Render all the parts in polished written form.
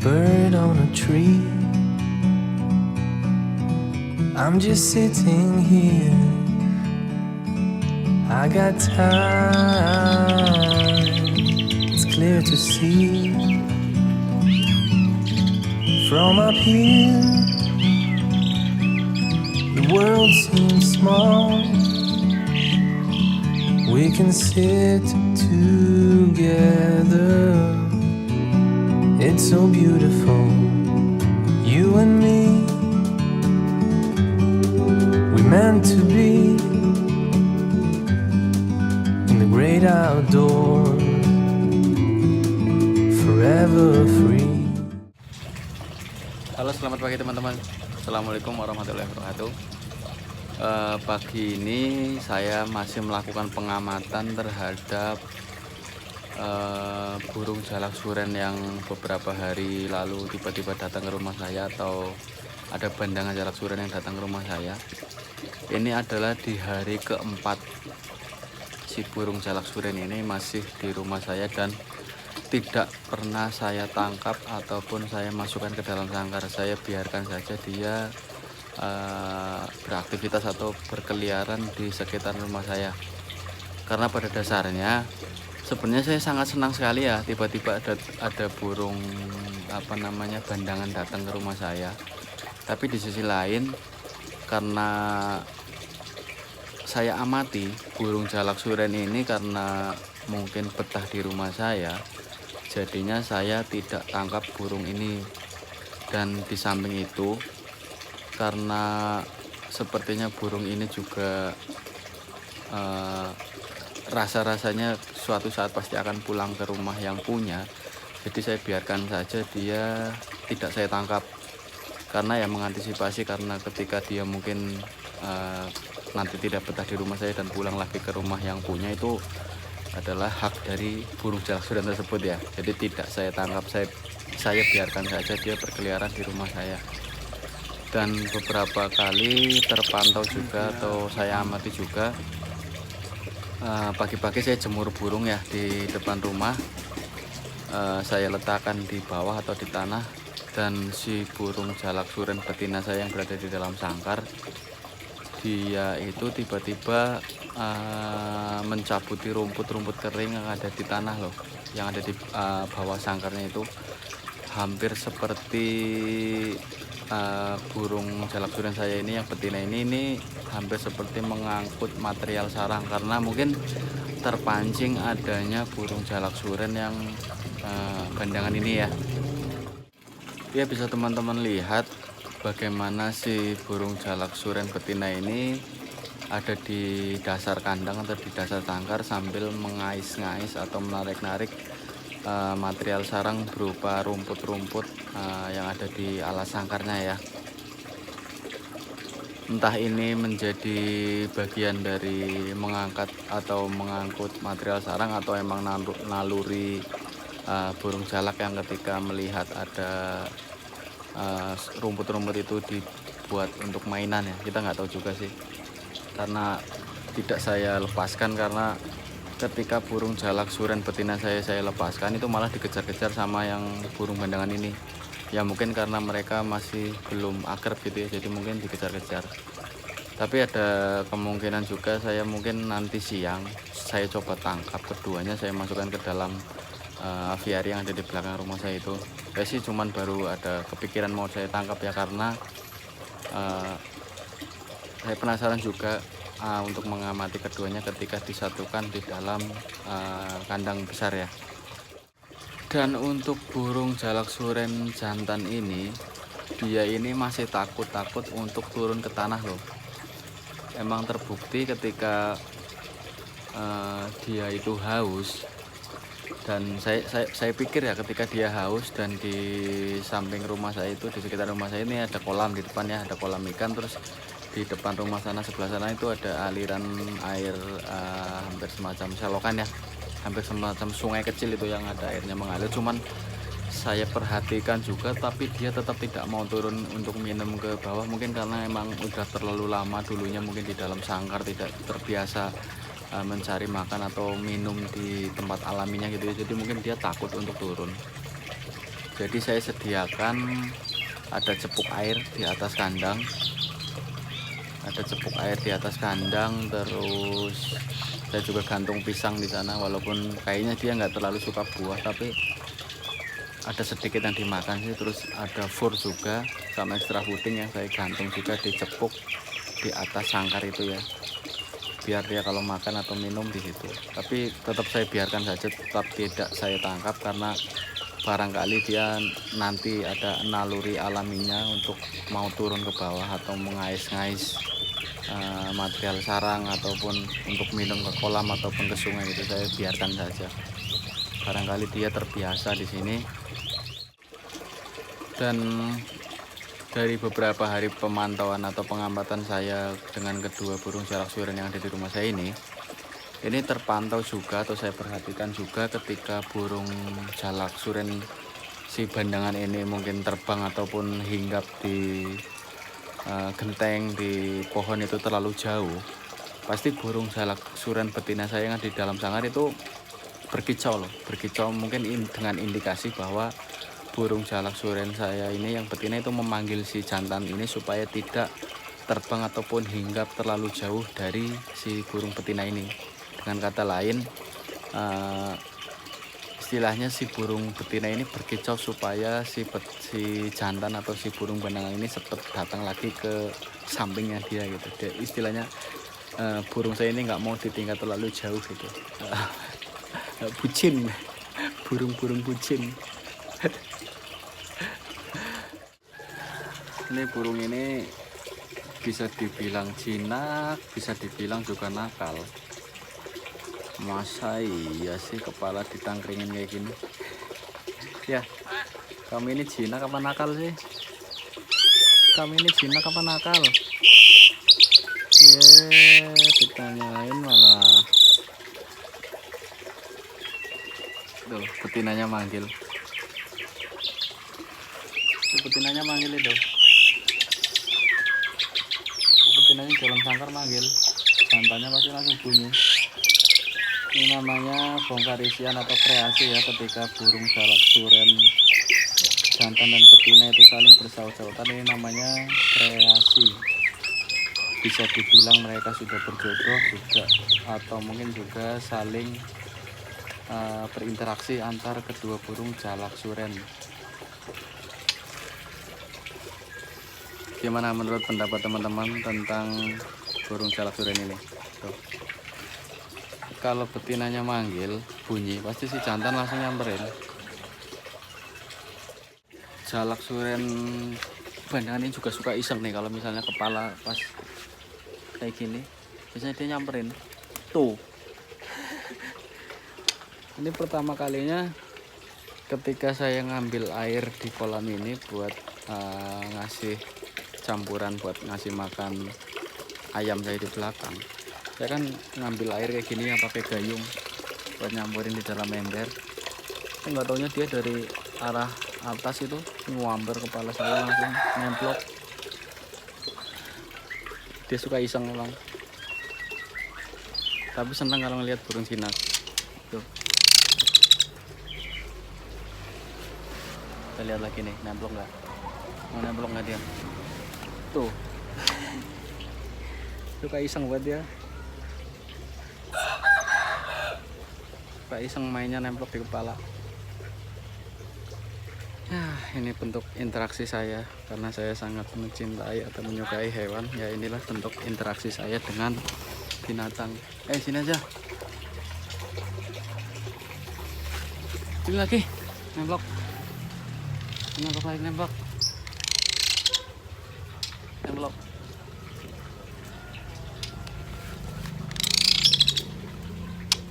bird on a tree. I'm just sitting here. I got time. It's clear to see from up here. The world seems small. We can sit together. It's so beautiful, you and me. We meant to be in the great outdoors, forever free. Halo, selamat pagi teman-teman. Assalamualaikum warahmatullahi wabarakatuh. Pagi ini saya masih melakukan pengamatan terhadap burung jalak suren yang beberapa hari lalu tiba-tiba datang ke rumah saya, atau ada bandangan jalak suren yang datang ke rumah saya. Ini adalah di hari keempat si burung jalak suren ini masih di rumah saya dan tidak pernah saya tangkap ataupun saya masukkan ke dalam sangkar. Saya biarkan saja dia beraktivitas atau berkeliaran di sekitar rumah saya, karena pada dasarnya sebenarnya saya sangat senang sekali ya tiba-tiba ada burung bandangan datang ke rumah saya. Tapi di sisi lain, karena saya amati burung jalak suren ini karena mungkin betah di rumah saya, jadinya saya tidak tangkap burung ini. Dan di samping itu, karena sepertinya burung ini juga rasa-rasanya suatu saat pasti akan pulang ke rumah yang punya, jadi saya biarkan saja dia tidak saya tangkap. Karena ya mengantisipasi, karena ketika dia mungkin nanti tidak betah di rumah saya dan pulang lagi ke rumah yang punya, itu adalah hak dari burung jalak suren tersebut ya. Jadi tidak saya tangkap, saya biarkan saja dia berkeliaran di rumah saya. Dan beberapa kali terpantau juga, atau saya amati juga, pagi-pagi saya jemur burung ya di depan rumah. Saya letakkan di bawah atau di tanah, dan si burung jalak suren betina saya yang berada di dalam sangkar, dia itu tiba-tiba mencabuti rumput-rumput kering yang ada di tanah loh, yang ada di bawah sangkarnya itu. Hampir seperti burung jalak suren saya ini yang betina ini hampir seperti mengangkut material sarang, karena mungkin terpancing adanya burung jalak suren yang bandangan ini ya. Ya, bisa teman-teman lihat bagaimana si burung jalak suren betina ini ada di dasar kandang atau di dasar sangkar sambil mengais-ngais atau menarik-narik material sarang berupa rumput-rumput yang ada di alas sangkarnya ya. Entah ini menjadi bagian dari mengangkat atau mengangkut material sarang, atau emang naluri burung jalak yang ketika melihat ada rumput-rumput itu dibuat untuk mainan ya. Kita nggak tahu juga sih, karena tidak saya lepaskan, karena ketika burung jalak suren betina saya lepaskan, itu malah dikejar-kejar sama yang burung bandangan ini. Ya mungkin karena mereka masih belum akrab gitu ya, jadi mungkin dikejar-kejar. Tapi ada kemungkinan juga saya mungkin nanti siang saya coba tangkap keduanya, saya masukkan ke dalam aviari yang ada di belakang rumah saya itu. Saya sih cuman baru ada kepikiran mau saya tangkap ya, karena saya penasaran juga untuk mengamati keduanya ketika disatukan di dalam kandang besar ya. Dan untuk burung jalak suren jantan ini, dia ini masih takut untuk turun ke tanah loh. Emang terbukti ketika dia itu haus, dan saya pikir ya ketika dia haus dan di samping rumah saya itu, di sekitar rumah saya ini ada kolam di depannya, ada kolam ikan. Terus di depan rumah sana, sebelah sana itu ada aliran air hampir semacam selokan ya, hampir semacam sungai kecil itu yang ada airnya mengalir. Cuman saya perhatikan juga, tapi dia tetap tidak mau turun untuk minum ke bawah. Mungkin karena emang udah terlalu lama dulunya mungkin di dalam sangkar, tidak terbiasa mencari makan atau minum di tempat alaminya gitu ya. Jadi mungkin dia takut untuk turun. Jadi saya sediakan ada cepuk air di atas kandang, terus saya juga gantung pisang di sana. Walaupun kayaknya dia nggak terlalu suka buah, tapi ada sedikit yang dimakan sih. Terus ada fur juga sama ekstra puding yang saya gantung juga di cepuk di atas sangkar itu ya, biar dia kalau makan atau minum di situ. Tapi tetap saya biarkan saja, tetap tidak saya tangkap karena barangkali dia nanti ada naluri alaminya untuk mau turun ke bawah atau mengais-ngais material sarang ataupun untuk minum ke kolam ataupun ke sungai. Itu saya biarkan saja, barangkali dia terbiasa di sini. Dan dari beberapa hari pemantauan atau pengamatan saya dengan kedua burung jalak suren yang ada di rumah saya ini terpantau juga, atau saya perhatikan juga, ketika burung jalak suren si bandangan ini mungkin terbang ataupun hinggap di genteng di pohon itu terlalu jauh, pasti burung jalak suren betina saya yang di dalam sangkar itu berkicau mungkin dengan indikasi bahwa burung jalak suren saya ini yang betina itu memanggil si jantan ini supaya tidak terbang ataupun hinggap terlalu jauh dari si burung betina ini. Dengan kata lain, istilahnya si burung betina ini berkicau supaya si jantan atau si burung bandangan ini cepat datang lagi ke sampingnya dia gitu. Istilahnya burung saya ini nggak mau ditinggal terlalu jauh gitu. Bucin, burung bucin. Ini burung ini bisa dibilang jinak, bisa dibilang juga nakal. Masa iya sih kepala ditangkringin kayak gini? Ya, kami ini jinak apa nakal sih? Kami ini jinak apa nakal? Ditanyain malah. Tuh, betinanya manggil. Betinanya manggil itu. Betinanya dalam sangkar manggil. Jantannya pasti langsung bunyi. Ini namanya bongkar isian atau kreasi ya, ketika burung jalak suren jantan dan betina itu saling bersaut-sautan. Ini namanya kreasi. Bisa dibilang mereka sudah berjodoh juga, atau mungkin juga saling berinteraksi antar kedua burung jalak suren. Gimana menurut pendapat teman-teman tentang burung jalak suren ini? Tuh. Kalau betinanya manggil bunyi, pasti si jantan langsung nyamperin. Jalak suren bandangan ini juga suka iseng nih, kalau misalnya kepala pas kayak gini, biasanya dia nyamperin. Tuh. Ini pertama kalinya ketika saya ngambil air di kolam ini buat ngasih campuran buat ngasih makan ayam saya di belakang. Saya kan ngambil air kayak gini yang pakai gayung buat nyampurin di dalam ember. Saya nggak taunya dia dari arah atas itu ngwamber kepala saya, langsung nemplok. Dia suka iseng memang, tapi senang kalau ngelihat burung jinak. Tuh. Kita lihat lagi nih, nemplok nggak? Mau nemplok nggak dia? Tuh. Suka iseng buat dia. Suka iseng mainnya nemplok di kepala. Ini bentuk interaksi saya karena saya sangat mencintai atau menyukai hewan. Ya inilah bentuk interaksi saya dengan binatang. Sini aja. Sini lagi, nemplok. Nemplok lagi, nemplok. Nemplok.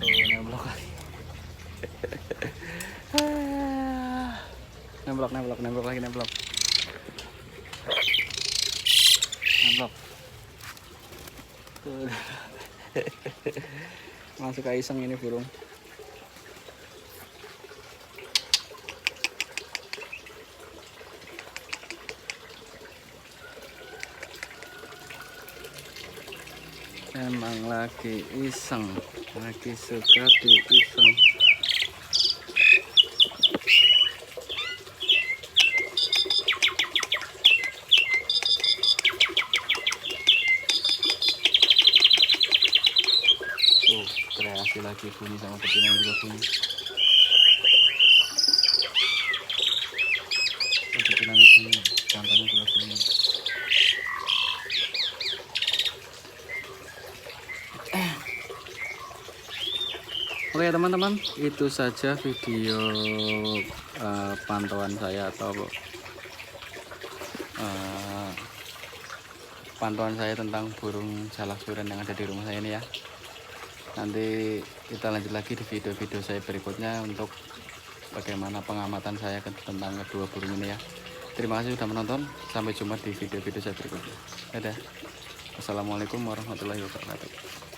Tuh, nemplok lagi. Nemplok lagi, nemplok. Nemplok. Tuh. Masuk ke iseng ini burung. Emang lagi iseng, lagi suka diiseng. pasti lagi bunyi sama betina juga bunyi. Betinanya bunyi, jantannya juga bunyi. Oke teman-teman, itu saja video pantauan saya atau pantauan saya tentang burung jalak suren yang ada di rumah saya ini ya. Nanti kita lanjut lagi di video-video saya berikutnya untuk bagaimana pengamatan saya tentang kedua burung ini ya. Terima kasih sudah menonton, sampai jumpa di video-video saya berikutnya. Dadah. Wassalamualaikum warahmatullahi wabarakatuh.